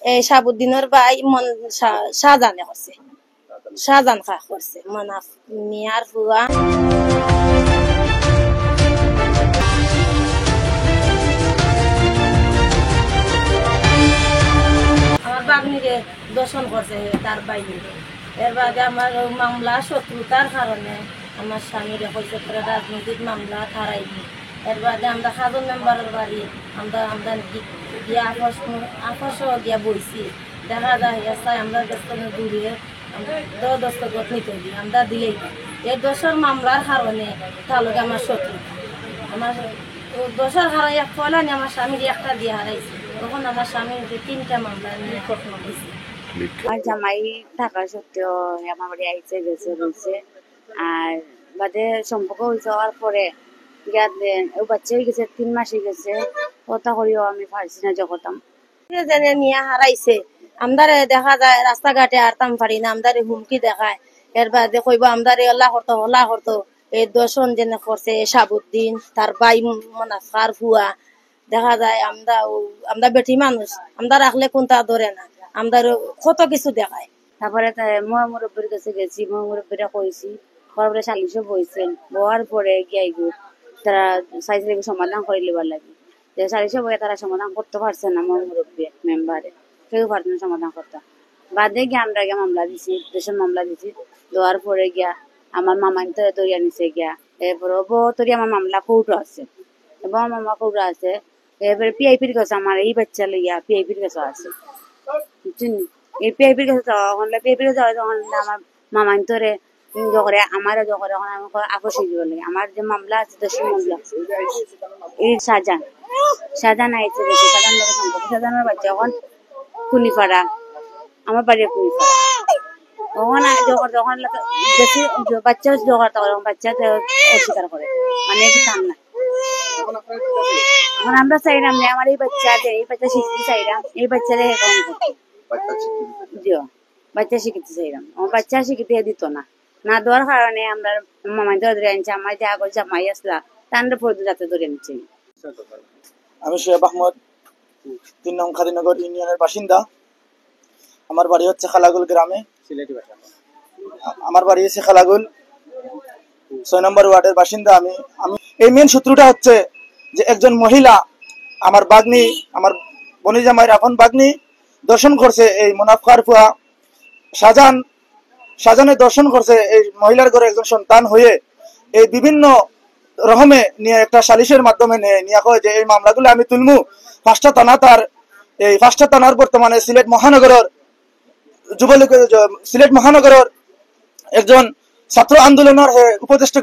এই সাবুদ্দিনের ভাই শাহজাহানে করছে, শাহজাহান খা করছে মনাফ মিয়ার ফুয়া। আমার বাগনিরে দর্শন করছে তার বাইরে। এর বাদে আমার মামলা শত্রুতার কারণে আমার স্বামীরে কইছে করে রাজনৈতিক মামলা হারাইনি। এর বাদে আমরা সাধারণ মেম্বারের বাড়ি আমরা গিয়া আপস গিয়া বইছি। দেখা যায় আমরা দস্তনে দূরে দস্তখত নিতে দিই, আমরা দিলেই না। এই দোষের মামলার কারণে তাহলে আমার শত্রুতা, আমার দোষের কারণে এক ফলানি আমার স্বামীর একটা দিয়ে হারাইছে। তখন আমার স্বামীর 3টা মামলা নিয়ে প্রশ্ন দিয়েছে। আর জামাই থাকা সত্ত্বেও আমার বাড়ি আইসে গেছে রয়েছে। আর বাদে সম্পর্ক হয়েছে হওয়ার পরে বাচ্চা হয়ে গেছে, 3 মাস হয়ে গেছে। কথা করিও আমি পারছি না যখন জেনে নিয়ে হারাইছে। আমদারে দেখা যায় রাস্তাঘাটে আরতাম পারি না, আমদারে হুমকি দেখায়। এর বাদে কইব আমদারে হলা করতো। এই দর্শন জেনে করছে সাবুদ্দিন, তার ভাই মনাফার ফুয়া। দেখা যায় আমরা বেটি মানুষ, আমরা রাখলে কোনটা ধরে না, আমরা কত কিছু দেখায়। তারপরে মই মুরব্বীর কাছে গেছি, মই মুরব্বীরা কইছি, পরে সালিশও বইছেন। বহার পরে গিয়ে তারা চাইছে সমাধান করে লিবার লাগে। যে সালিশে বইয়ে তারা সমাধান করতে পারছে না, মই মুরব্বী মেম্বারে কেউ পারছে না সমাধান করতে। বাদে গিয়ে আমরা গিয়ে মামলা দিছি, দেশের মামলা দিছি। দেওয়ার পরে গিয়া আমার মামাই তো দরিয়া নিচে গিয়া, এরপরে বহুতরি আমার মামলা কৌটো আছে এবং মামা কৌটো আছে। এরপরে পিআইপির কাছে আমার এই বাচ্চা লইয়া পিআইপির কাছে আছে, বুঝছেন। এই পিআইপির কাছে যাওয়া হলে পিআইপির কাছে যাওয়া যখন আমার মামাই তোরে করে আমার যখন আমি আপোষ হয়ে যাবে লাগে। আমার যে মামলা আছে দেশের মামলা এই শাহজাহান আইসে গেছে, শাহজাহান লোকের সম্পর্ক। শাহজাহানের বাচ্চা এখন কুনিপাড়া, আমার বাড়ি কুনিপাড়া। তখন যখন দেখি বাচ্চা জোগাড় তখন বাচ্চা অস্বীকার করে, মানে টান না। এখন আমরা চাইলাম যে আমার এই বাচ্চা শিখতে চাইলাম, এই বাচ্চারে বাচ্চা শিখতে চাইলাম। আমার বাচ্চা শিখতে দিত না দেওয়ার কারণে আমরা মামাই ধরে আনছি। আমার যে আগর জামাই আসলা তার পরে যাতে ধরে আনছি। আমি শোয়েব আহমদ, 3 নং খাদিনগর ইউনিয়নের বাসিন্দা। আমার বাড়ি হচ্ছে খালাগুল গ্রামে, আমার বাড়ি হচ্ছে খালাগুল 6 নম্বর ওয়ার্ডের বাসিন্দা। আমি এই মেন সূত্রটা হচ্ছে যে একজন মহিলা আমার বাগনি, আমার বনি জামাইয়ের আপন বাগনি দর্শন করছে। এই মুনাফার ফুয়া শাহজাহানের দর্শন করছে। এই মহিলার ঘরে একজন সন্তান হয়ে এই বিভিন্ন রকমে নিয়ে একটা সালিশের মাধ্যমে নিয়ে কয় যে এই মামলাগুলো আমি তুলমু। 5টা থানা, তার এই 5টা থানার বর্তমানে সিলেট মহানগরের যুবলীগ, সিলেট মহানগরের একজন ছাত্র আন্দোলনের উপদেষ্টা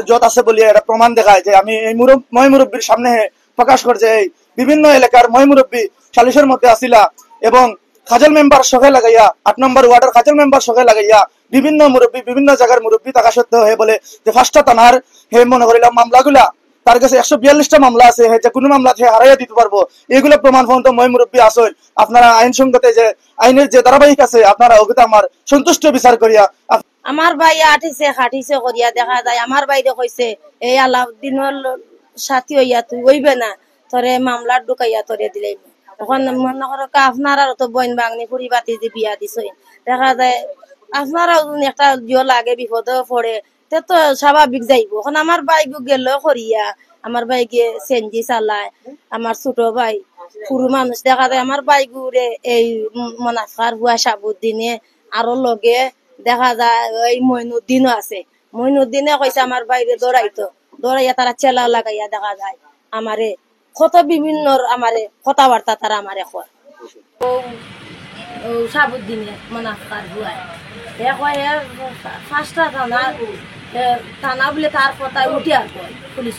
যত আছে বলে এটা প্রমাণ দেখায় যে আমি এই ময় মুরব্বীর সামনে প্রকাশ করছে এই বিভিন্ন এলাকার ময় মুরব্বী সালিশের মধ্যে আসিলা এবং খাজল মেম্বার সহে লাগাইয়া 8 নম্বর ওয়ার্ডের খাজল মেম্বার সহে লাগাইয়া বিভিন্ন মুরব্বী বিভিন্ন জায়গার মুরব্বী থাকা সত্ত্বেও হে বলে যে 5টা থানার হে মনে করিলাম মামলাগুলা তার কাছে 142টা মামলা আছে, যে কোনো মামলা থেকে হারাইয়া দিতে পারবো। এগুলো প্রমাণ পর্যন্ত মই মুরব্বী আসল। আপনারা আইনসঙ্গতে যে আইনের যে ধারাবাহিক আছে আপনারা ওগুলো আমার সন্তুষ্ট বিচার করিয়া। আমার ভাই খাটিছে করিয়া দেখা যায় আমার বাইরে কইছে এই আলাউদ্দিনের সাথী হইয়া তুই হইবে না, তোরে মামলার ঢুকাইয়া তোরে দিলে। তখন মনে করো আপনারাও তো বইন বাগনি ফুড়ি বাতি যে বিয়া দিছ, দেখা যায় আপনারাও একটা জিও লাগে বিপদ পড়ে তো স্বাভাবিক যাইব। এখন আমার বাইক গেল করিয়া, আমার বাইকে চেঞ্জি চালায়। আমার ছোট ভাই পুরো মানুষ দেখা যায় আমার বাইগুরে এই মুনাফার হুয়া সাবুদ্দিনে আরো লগে দেখা যায় ওই মইনুদ্দিনও আছে। মইনুদ্দিনে কইছে আমার বাইরে দৌড়াইয়া তারা চেলা লাগাইয়া দেখা যায় আমারে কত বিভিন্ন আমারে কথাবার্তা তারা আমারে কয়। সাবুদ্দিনে মুনাফার হুয়ায় 5টা থানা বলে তার কথায় উঠে আর পুলিশ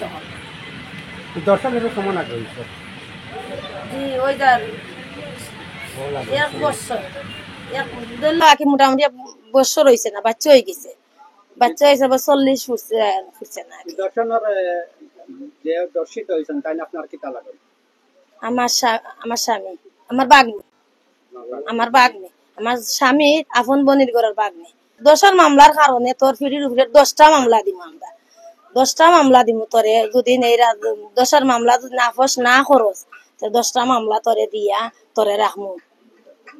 ওই 1 বছর মোটামুটি বছর হয়েছে না, বাচ্চা হয়ে গেছে। বাচ্চা হয়েছে 40 ফুটছে না। আমার স্বামী, আমার বাগনি, আমার স্বামীর আপন বনির ঘরের বাগনি। 10 মামলার কারণে তোর ফিরির উপরে 10টা মামলা দিব। আমরা 10টা মামলা দিব তোরে যদি 10 মামলা যদি নাফস না খরচ তো 10টা মামলা তোরে দিয়া তোরে রাখমু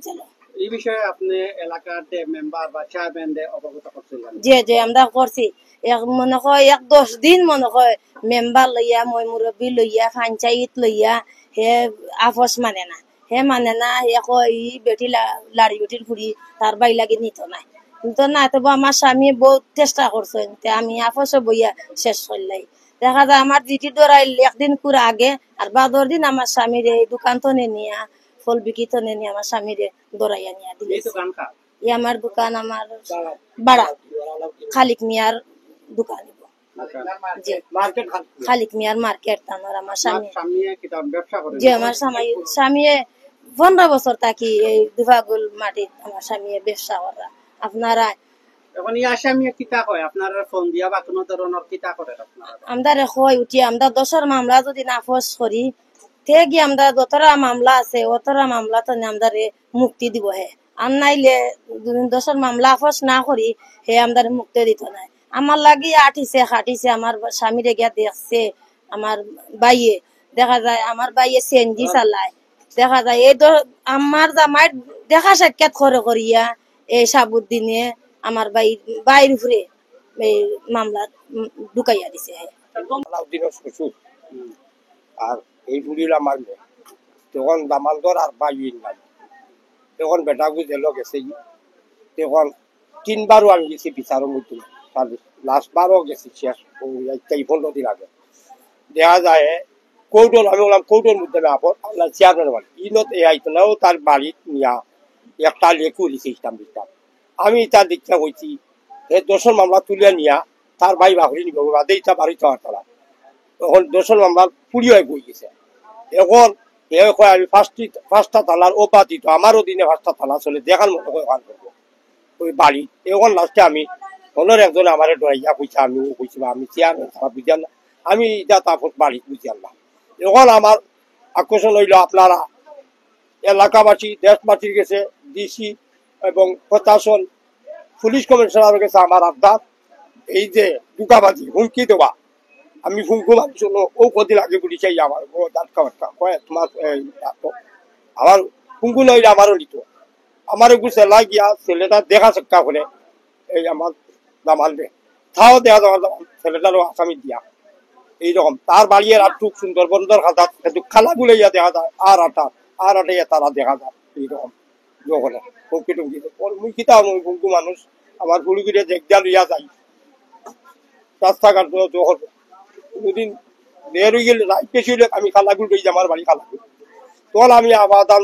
চলো। এই বিষয়ে আপনি এলাকার যে মেম্বার বা চেয়ারম্যানদের অবগত করছিলেন? যে আমরা করছি এক মনে হয় 10 দিন মনে হয় মেম্বার লইয়া মই মুরব্বী লইয়া পঞ্চায়েত লইয়া হে আপস মানে না, হে কয় ই বেটি লাড়ি বেটির ফুড়ি তার বাই লাগি নিত নাই তবু আমার স্বামী বহুত চেষ্টা করছেন আমি আপসে বইয়া শেষ করলাই। দেখা যায় আমার জিটি দৌড়াইল একদিন পুরো আগে আর 12 দিন আমার স্বামীর এই দোকান তো নিয়া ফল বিক্রি তো নিয়ে আমার স্বামীরে দৌড়াইয়া নিয়ে দিল। এই আমার দোকান আমার বাড়া খালিক মিয়ার দোকান জি খালিক মিয়ার মার্কেট তানোর আমার স্বামী জি আমার স্বামী 15 বছর থাকি এই দুফাগুল মাটির আমার স্বামী ব্যবসা করা। আপনারা এখন এই আসামি কিতা কয় আপনারা ফোন দিয়া বা কোনো ধরনের কিতা করে আপনারা? আমরা কই উঠি আমরা 10 মামলা যদি নাফস করি তে গিয়ে আমরা যতটা মামলা আছে অতটা মামলা তো আমরা মুক্তি দিব হে আর নাইলে 10 মামলা আফস না করি হে আমরা মুক্তি দিত নাই। আমার লাগি আটিছে খাটিছে আমার স্বামীরে গিয়া দেখছে আমার বাইয়ে দেখা যায় আমার বাইয়ে সেনজি চালায় দেখা যায় এই আমার জামাই দেখা সাক্ষাৎ করে করিয়া এই সাবুদ্দিনে আমার বাইর উপরে এই মামলা ঢুকাইয়া দিছে। আর এই বুড়িরা মারলো তখন দামালদর আর বাইন নাই তখন বেটা গুজেল গেছে তখন 3বারও আমি গেছি বিচারের মধ্যে লাস্ট বারও গেছি শেষ 15 দিন আগে দেখা যায় কৌটল আমি বললাম কৌটোর মধ্যে না আপনার চেয়ারম্যান বাড়ি ইনত এই আইতো নাও তার বাড়ি নিয়া একটা লেখু দিছে ইসলাম দিতাম আমি তার দীক্ষা হয়েছি 10 মামলা তুলিয়া নিয়া তার ভাই বাহরি নিব বাদে ইটা বাড়ি চাওয়ার তারা তখন 10 মামলা পুড়িয়ে বই গেছে। এখন আমি 5টা তালার ওপা দিত আমারও দিনে 5টা তালা চলে দেখার মতো করে ওখান করবো ওই বাড়ি। এখন লাস্টে আমি হলের একজনে আমার ডরাইয়া কইছে আমি কইছি আমি চেয়ারম্যান তারা বুঝান না আমি এটা তারপর বাড়ি বুঝান না। এখন আমার আকর্ষণ হইল আপনারা এলাকাবাসী দেশবাসীর গেছে ডিসি এবং প্রশাসন পুলিশ কমিশনারের কাছে আমার আবদার এই যে দুকাবাজি হুমকি দেওয়া আমি হুমকু মানছি ও কদিন আগে গুলি চাই আমার তোমার আমার হুমকু নইলে আমারও নিত আমার গুছে লাগিয়া ছেলেটা দেখা চেষ্টা করে এই আমার দামালবে তাও দেখা যাওয়ার ছেলেটারও আসামি দিয়া এইরকম তার বাড়িয়ে আর টুক সুন্দর বন্দর খাতা কিন্তু খালা গুলাইয়া দেখা যায় আর আটাইয়া তারা দেখা যায় এইরকম যখন হুমকি টুমকি মুই কিতা হুমকু মানুষ আমার গুলিগুড়ে দেখজা লইয়া যাই রাস্তাঘাট যখন কোনদিন বের হয়ে গেলে রাত বেশি হলে আমি খালাগুল পেয়ে আমার বাড়ি খালাগুল তখন আমি আবেদন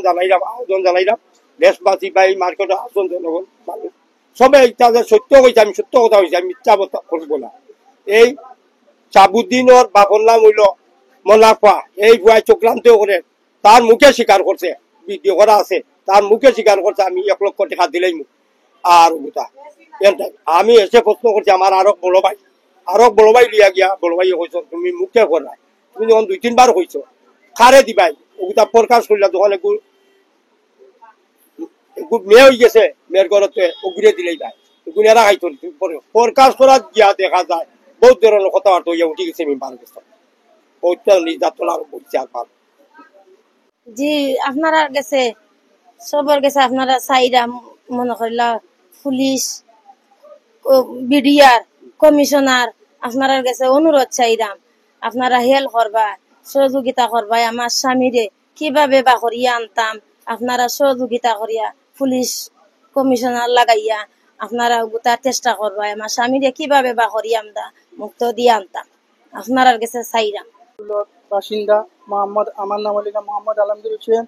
জানাইলাম দেশবাসী বা এই মার্কেটে আসন জনগণ মানুষ সবাই সত্য হয়েছে আমি সত্য কথা হয়েছে আমি মিথ্যা করবো না। এই সাবুদ্দিনের বাপর নাম হইল মোনাফা এই ভুয়াই চক্রান্ত করে তার মুখে স্বীকার করছে ভিডিও করা আছে তার মুখে স্বীকার করছে আমি 1 লক্ষ টাকা দিলেই মুখ আর আমি এসে প্রশ্ন করছি আমার আরো বড় ভাই লিয়া গিয়া বড় ভাই হয়েছ তুমি মুখে করা তুমি যখন 2-3 বার হয়েছ খারে দিবাই ওটা প্রকাশ করলে যখন মেয়ে হয়ে গেছে মেয়ের ঘরতে ওগুড়ে দিলেই ভাই এরা খাইতো প্রকাশ করা গিয়া দেখা যায় বহুত ধরনের কথাবার্তা হইয়া উঠে গেছে আমি বার গেছে ওইটা নির্যাতন আরো বলছে আর বার জি আপনারা গেছে সবার গেছে আপনারা সাইরা মনে করিলা পুলিশ বিডিআর কমিশনার আপনারা গেছে অনুরোধ চাইরাম আপনারা হেল্প করবা সহযোগিতা করবা আমার স্বামীরে কিভাবে বা করিয়া আনতাম আপনারা সহযোগিতা করিয়া পুলিশ কমিশনার লাগাইয়া আপনারা গোটা চেষ্টা করবা আমার স্বামীরে কিভাবে বা করিয়া আমরা মুক্ত দিয়ে আনতাম আপনারা গেছে চাইরাম। বাসিন্দা আমার নাম হল মোহাম্মদ আলমগীর হোসেন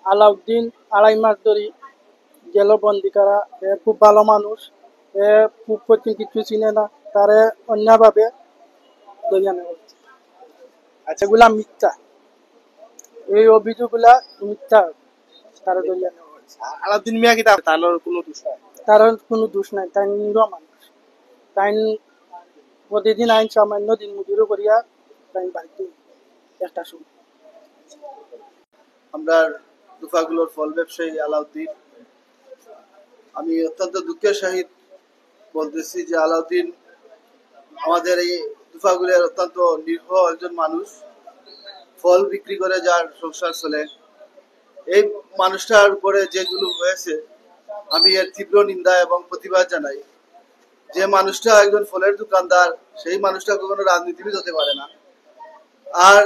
আলাউদ্দিন 2.5 মাস ধরে জেল বন্দি করা খুব ভালো মানুষ খুব পশ্চিম কিছু চিনে না তারে অন্যভাবে দরিয়া নেওয়া হচ্ছে। আচ্ছা এগুলা মিথ্যা এই অভিযোগগুলা মিথ্যা তারা দরিয়া নেওয়া হচ্ছে। আলাউদ্দিন মিয়া কি তার কোনো দোষ নাই তার কোনো দোষ নাই তাই নিরীহ মানুষ তাই প্রতিদিন আইন সামান্য দিন মজুরি করিয়া তাই বাড়িতে একটা শুনি। আমরা দুফাগুলোর ফল ব্যবসায়ী আলাউদ্দিন আমি অত্যন্ত দুঃখের সহিত বলতেছি যে আলাউদ্দিন আমাদের এই দুফাগুলের অত্যন্ত নিরীহ একজন মানুষ ফল বিক্রি করে যার সংসার চলে, এই মানুষটার উপরে যেগুলো হয়েছে আমি এর তীব্র নিন্দা এবং প্রতিবাদ জানাই। যে মানুষটা একজন ফলের দোকানদার, সেই মানুষটা কখনো রাজনীতিবিদ হতে পারে না। আর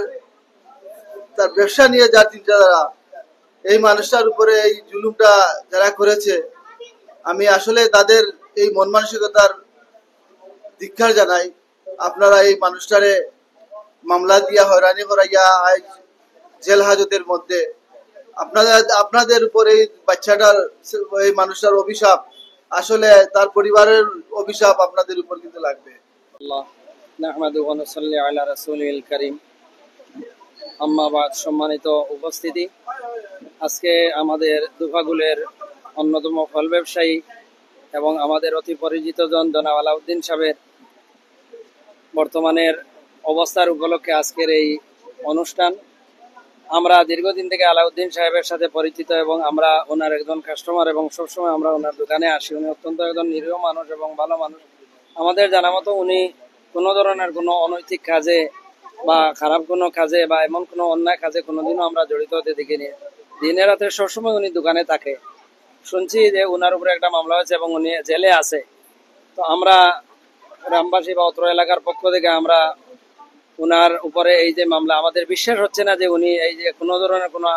তার ব্যবসা নিয়ে যার চিন্তাধারা, এই মানুষটার উপরে এই জুলুমটা যারা করেছে, আমি আসলে তাদের এই মন মানসিকতার ধিক্কার জানাই। আপনারা এই মানুষটারে মামলা দিয়া হয়রানি করাইয়া আজ জেল হাজতের মধ্যে, আপনাদের উপর এই বাচ্চাটার, এই মানুষটার অভিশাপ, আসলে তার পরিবারের অভিশাপ আপনাদের উপর কিন্তু লাগবে। সম্মানিত উপস্থিতি, আজকে আমাদের দুফাগুলের অন্যতম ফল ব্যবসায়ী এবং আমাদের অতি পরিচিত জন জনাব আলাউদ্দিন সাহেবের বর্তমানের অবস্থার উপলক্ষে আজকের এই অনুষ্ঠান। আমরা দীর্ঘদিন থেকে আলাউদ্দিন সাহেবের সাথে পরিচিত এবং আমরা ওনার একজন কাস্টমার এবং সবসময় আমরা ওনার দোকানে আসি। উনি অত্যন্ত একজন নিরীহ মানুষ এবং ভালো মানুষ। আমাদের জানা মতো উনি কোনো ধরনের কোনো অনৈতিক কাজে বা খারাপ কোনো কাজে বা এমন কোনো অন্যায় কাজে কোনোদিনও আমরা জড়িত হতে দেখিনি। দিনে রাতে সবসময় উনি দোকানে থাকে। শুনছি যে উনার উপরে একটা মামলা হয়েছে এবং উনি জেলে আছে। তো আমরা গ্রামবাসী বা অত্র এলাকার পক্ষ থেকে আমরা উনার উপরে এই যে মামলা, আমাদের বিশ্বাস হচ্ছে না যে উনি এই যে কোনো ধরনের কোনো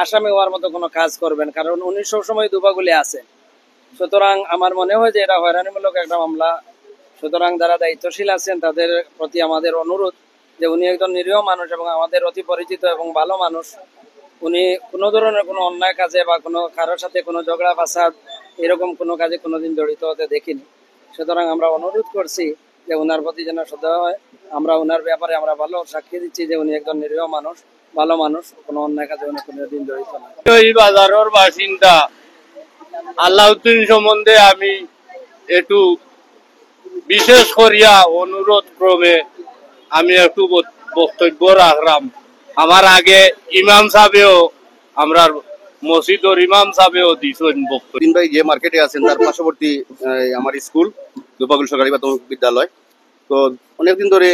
আসামি হওয়ার মতো কোনো কাজ করবেন, কারণ উনি সবসময় দুবাগুলি আছে। সুতরাং আমার মনে হয় যে এটা হয়রানিমূলক একটা মামলা। সুতরাং যারা দায়িত্বশীল আছেন তাদের প্রতি আমাদের অনুরোধ যে উনি একজন নিরীহ মানুষ এবং আমাদের অতি পরিচিত এবং ভালো মানুষ। উনি কোনো ধরনের কোনো অন্যায় কাজে বা কোনো কারোর সাথে কোনো ঝগড়া ফাসাদ এরকম কোনো কাজে কোনোদিন জড়িত হতে দেখিনি। সুতরাং আমরা অনুরোধ করছি যে উনার প্রতি যেন শ্রদ্ধা হয়। আমরা উনার ব্যাপারে আমরা ভালো সাক্ষী দিচ্ছি যে উনি একজন নিরীহ মানুষ, ভালো মানুষ, কোনো অন্যায় কাজে উনি কোনোদিন জড়িত না। এই বাজারের বাসিন্দা আলাউদ্দিন সম্বন্ধে আমি একটু বিশেষ করিয়া অনুরোধ ক্রমে আমি একটু বক্তব্য রাখলাম। আমার আগে ইমাম সাহেবেও, আমরা মসজিদের ইমাম সাহেবেও দিয়েছেন বক্তব্য। দিন ভাই যে মার্কেটে আছেন তার পার্শ্ববর্তী আমার স্কুল দুপাগুল সরকারি প্রাথমিক বিদ্যালয়। তো অনেকদিন ধরে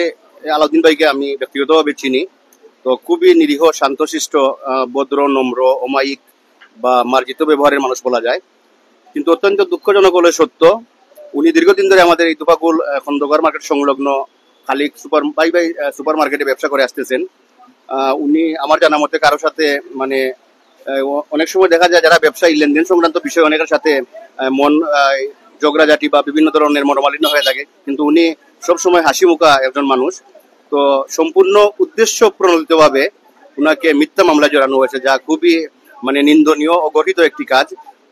আলাউদ্দিন ভাইকে আমি ব্যক্তিগতভাবে চিনি। তো খুবই নিরীহ, শান্তশিষ্ট, ভদ্র, নম্র, অমায়িক বা মার্জিত ব্যবহারের মানুষ বলা যায়। কিন্তু অত্যন্ত দুঃখজনক হলে সত্য, উনি দীর্ঘদিন ধরে আমাদের এই দুপাগুল খন্দকার মার্কেট সংলগ্ন খালিক সুপার মার্কেটে ব্যবসা করে আসতেছেন। উনি আমার জানা মতে কারো সাথে মানে অনেক সময় দেখা যায় যারা ব্যবসায়ী লেনদেন সংক্রান্ত বিষয় অনেকের সাথে মন ঝগড়াঝাটি বা বিভিন্ন ধরনের মনোমালিন্য হয়ে থাকে, কিন্তু উনি সবসময় হাসি মুখা একজন মানুষ। তো সম্পূর্ণ উদ্দেশ্য প্রণোদিতভাবে উনাকে মিথ্যা মামলা জড়ানো হয়েছে, যা খুবই মানে নিন্দনীয় ও গঠিত একটি কাজ।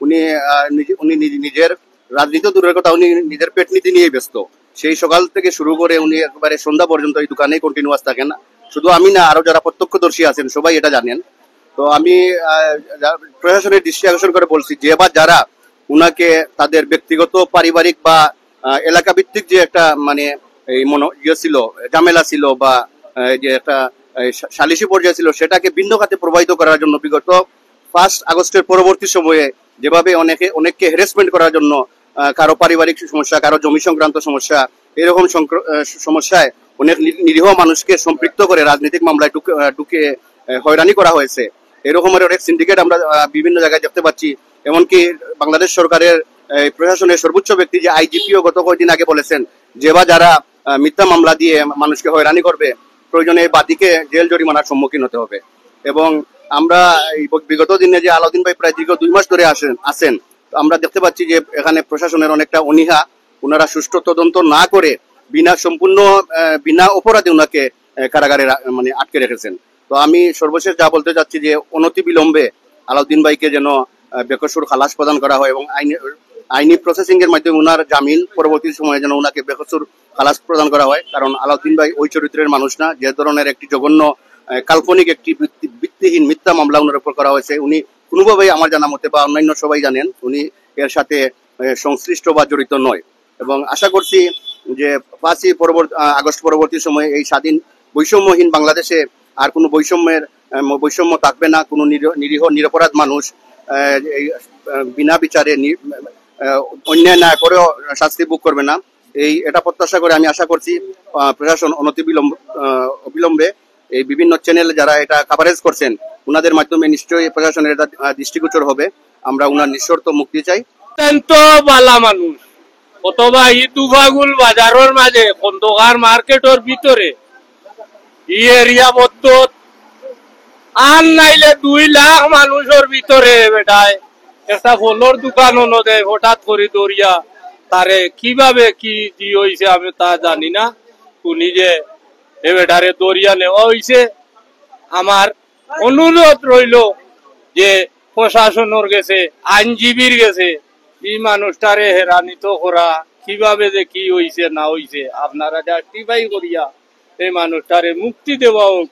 উনি নিজের রাজনীতি দূরের কথা, উনি নিজের পেট নীতি নিয়ে ব্যস্ত। সেই সকাল থেকে শুরু করে উনি একেবারে সন্ধ্যা পর্যন্ত এই দোকানেই কন্টিনিউয়াস থাকেন। শুধু আমি না, আরো যারা প্রত্যক্ষদর্শী আছেন সবাই এটা জানেন। তো আমি প্রশাসনের দৃষ্টি আকর্ষণ করে বলছি, যে বা যারা উনাকে তাদের ব্যক্তিগত, পারিবারিক বা এলাকা ভিত্তিক যে একটা মানে এই ছিল, ঝামেলা ছিল বা যে একটা সালিশি পর্যায়ে ছিল, সেটাকে ভিন্ন খাতে প্রবাহিত করার জন্য বিগত 5 আগস্টের পরবর্তী সময়ে যেভাবে অনেককে হ্যারাসমেন্ট করার জন্য, কারো পারিবারিক সমস্যা, কারো জমি সংক্রান্ত সমস্যা, এরকম সমস্যায় অনেক নিরীহ মানুষকে সম্পৃক্ত করে রাজনৈতিক মামলায় ঢুকে হয়রানি করা হয়েছে। এরকমের অনেক সিন্ডিকেট আমরা বিভিন্ন জায়গায় দেখতে পাচ্ছি। এমনকি বাংলাদেশ সরকারের প্রশাসনের সর্বোচ্চ ব্যক্তি যে আইজিপিও গত কয়েকদিন আগে বলেছেন, যে বা যারা মিথ্যা মামলা দিয়ে মানুষকে হয়রানি করবে, প্রয়োজনে বাদীকে জেল জরিমানার সম্মুখীন হতে হবে। এবং আমরা বিগত দিনে যে আলাউদ্দিন ভাই প্রায় দীর্ঘ 2 মাস ধরে আসেন, আমরা দেখতে পাচ্ছি যে এখানে প্রশাসনের অনেকটা অনীহা। ওনারা সুষ্ঠু তদন্ত না করে বিনা অপরাধে ওনাকে কারাগারে মানে আটকে রেখেছেন। তো আমি সর্বশেষ যা বলতে চাচ্ছি যে অনতি বিলম্বে আলাউদ্দিন ভাইকে যেন বেকসুর খালাস প্রদান করা হয় এবং আইনি প্রসেসিং এর মাধ্যমে ওনার জামিন পরবর্তী সময়ে যেন ওনাকে বেকসুর খালাস প্রদান করা হয়। কারণ আলাউদ্দিন ভাই ওই চরিত্রের মানুষ না, যে ধরনের একটি জঘন্য কাল্পনিক একটি ভিত্তিহীন মিথ্যা মামলা ওনার উপর করা হয়েছে, উনি কোনোভাবেই আমার জানা মতে বা অন্যান্য সবাই জানেন উনি এর সাথে সংশ্লিষ্ট বা জড়িত নয়। এবং আশা করছি যে 5 আগস্ট পরবর্তী সময়ে এই স্বাধীন বৈষম্যহীন বাংলাদেশে আর কোনো বৈষম্য থাকবে না। কোনো নিরীহ নিরপরাধ মানুষ বিনা বিচারে অন্যায় না করেও শাস্তি ভোগ করবে না। এটা প্রত্যাশা করে আমি আশা করছি প্রশাসন অবিলম্বে এই বিভিন্ন চ্যানেল যারা এটা কাভারেজ করছেন ওনাদের মাধ্যমে নিশ্চয়ই প্রশাসনের এটা দৃষ্টিগোচর হবে। আমরা ওনার নিঃশর্ত মুক্তি চাই। অত্যন্ত বালা মানুষ অথবা ইতুফাগুল বাজারের মাঝে খন্দকার মার্কেটের ভিতরে ই এরিয়া মধ্যত আর নাইলে 2 লাখ মানুষের ভিতরে বেটায় একটা ফলর দোকান দেয় হঠাৎ করে দরিয়া তারে কিভাবে কি দি হয়েছে আমি তা জানি না। উনি যে এ বেটারে দরিয়া নেওয়া হয়েছে, আমার অনুরোধ রইল যে প্রশাসনের গেছে আইনজীবীর গেছে এই মানুষটারে হেরানিত করা কিভাবে যে কি হয়েছে না হয়েছে আপনারা জাস্টিফাই করিয়া এই মানুষটারে মুক্তি দেওয়া হোক।